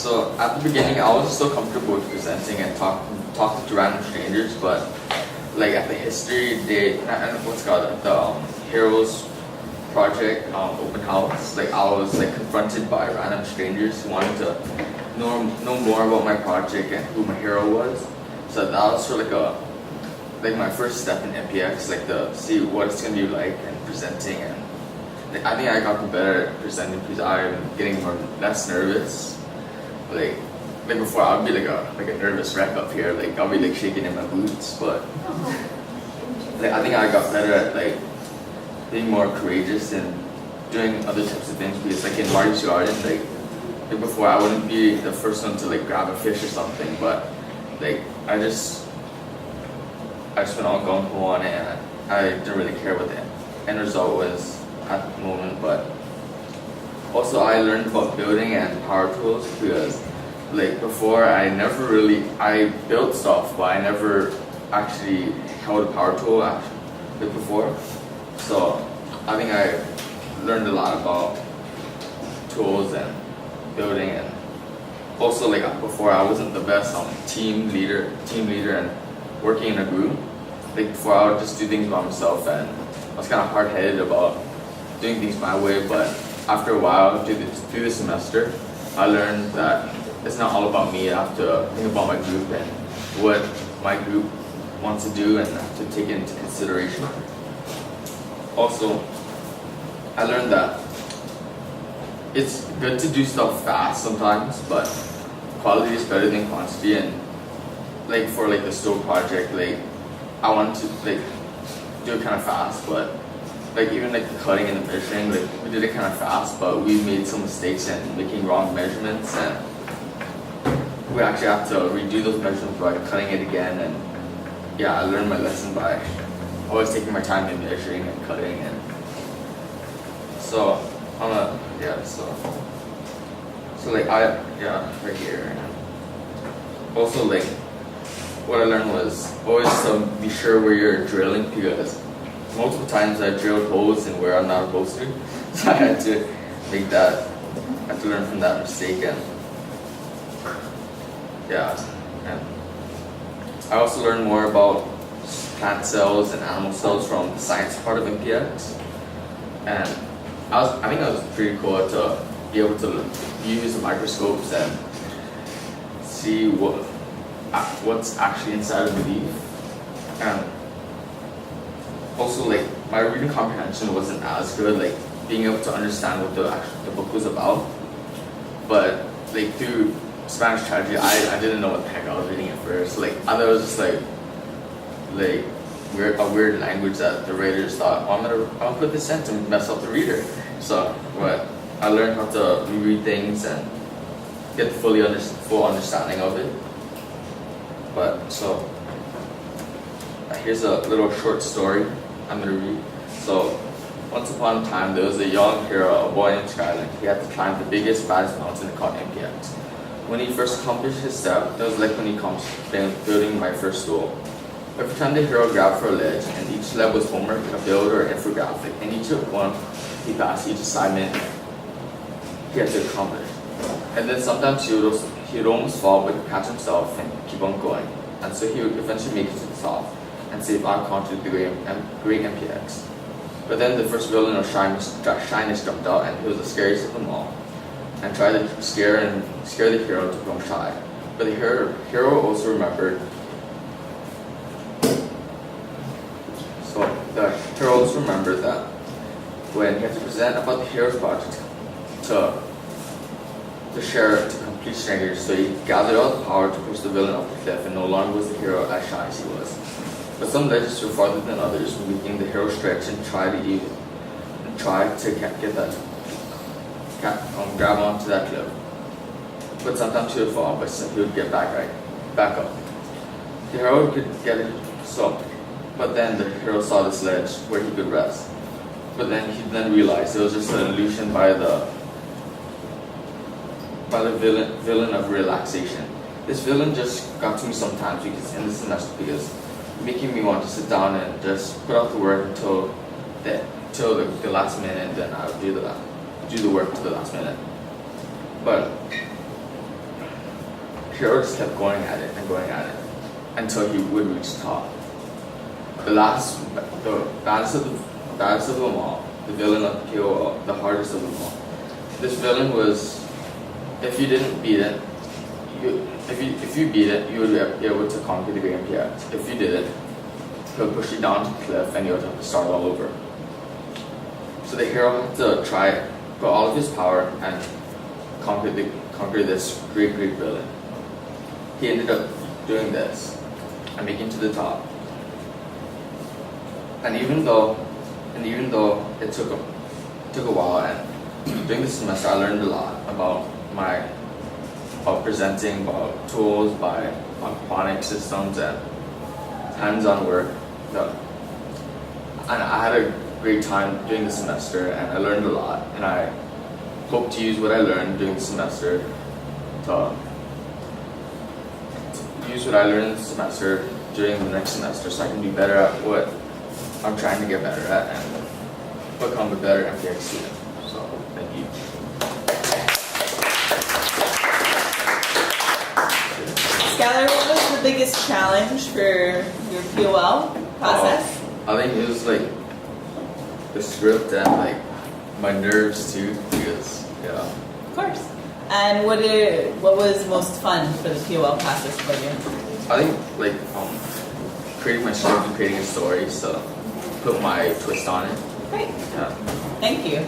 So at the beginning, I wasn't so comfortable with presenting and talking to random strangers, but like at the history day, and what's it called the Heroes Project open house, like I was like confronted by random strangers who wanted to know more about my project and who my hero was. So that was sort of like my first step in MPX, like to see what it's gonna be like and presenting, and like, I think I got better at presenting because I'm getting less nervous. Like before I'd be like a nervous wreck up here, like I'll be like shaking in my boots, but like I think I got better at like being more courageous and doing other types of things, because like in Marty's Garden, like before I wouldn't be the first one to like grab a fish or something, but like I just went all gung ho on it, and I didn't really care what the end result was at the moment. But also I learned about building and power tools, because like before I built stuff, but I never actually held a power tool like before. So I think I learned a lot about tools and building, and also like before I wasn't the best team leader and working in a group. Like before I would just do things by myself, and I was kind of hard-headed about doing things my way. But after a while, through the semester, I learned that it's not all about me. I have to think about my group and what my group wants to do, and I have to take it into consideration. Also, I learned that it's good to do stuff fast sometimes, but quality is better than quantity. And like for like the stove project, like I wanted to like do it kind of fast, but like even like the cutting and the measuring, like we did it kind of fast, but we made some mistakes in making wrong measurements, and we actually have to redo those measurements by cutting it again. And yeah, I learned my lesson by always taking my time in measuring and cutting. And so so like right here. Also like what I learned was always to be sure where you're drilling, because multiple times I drilled holes in where I'm not supposed to. So I had to learn from that mistake. And and I also learned more about plant cells and animal cells from the science part of MPX. And I think it was pretty cool to be able to use the microscopes and see what's actually inside of the leaf. And also like my reading comprehension wasn't as good, like being able to understand what the book was about. But like through Spanish tragedy, I didn't know what the heck I was reading at first. Like I thought it was just like a weird language that the writers thought, I'm gonna put this in to mess up the reader. So but I learned how to reread things and get the full understanding of it. But so here's a little short story I'm gonna read. So once upon a time there was a young hero, a boy named Skylar. He had to climb the biggest, baddest mountain called MPX. When he first accomplished his step, it was like when he accomplished building my first stool. Every time the hero grabbed for a ledge, and each sled was homework, a build, or an infographic, and each one he passed, each assignment he had to accomplish. And then sometimes he would almost fall, but he'd catch himself and keep on going. And so he would eventually make it to the top and save our country the great MPX. But then the first villain of shyness jumped out, and he was the scariest of them all, and tried to scare the hero to become shy. But the hero also remembered. So the hero also remembered that when he had to present about the hero's project to share to complete strangers, so he gathered all the power to push the villain off the cliff, and no longer was the hero as shy as he was. But some ledges were farther than others, making the hero stretch and try to grab onto that cliff. But sometimes he would fall, but he would get back up. The hero could get it, but then the hero saw this ledge where he could rest. But then he realized it was just an illusion by the villain of relaxation. This villain just got to me sometimes in this semester, because making me want to sit down and just put out the work until the last minute, and then I would do the work to the last minute. But hero just kept going at it and going at it until he would reach the top. The baddest of them all, the villain of POL, the hardest of them all. This villain was, if you didn't beat it, if you beat it, you would be able to conquer the Great MPX. If you didn't, he'll push you down to the cliff and you would have to start all over. So the hero had to try, put all of his power and conquer this great villain. He ended up doing this and making it to the top. And even though it took a while, and during the semester I learned a lot about presenting, about tools, by aquaponic systems and hands-on work. And I had a great time during the semester, and I learned a lot. And I hope to use what I learned during the semester during the next semester, so I can be better at what I'm trying to get better at and become a better MPX student. So thank you. Skylar, what was the biggest challenge for your POL process? I think it was like the script and like my nerves too, because yeah. Of course. And what was most fun for the POL process for you? I think like creating my script and creating a story, so put my twist on it. Great. Yeah. Thank you.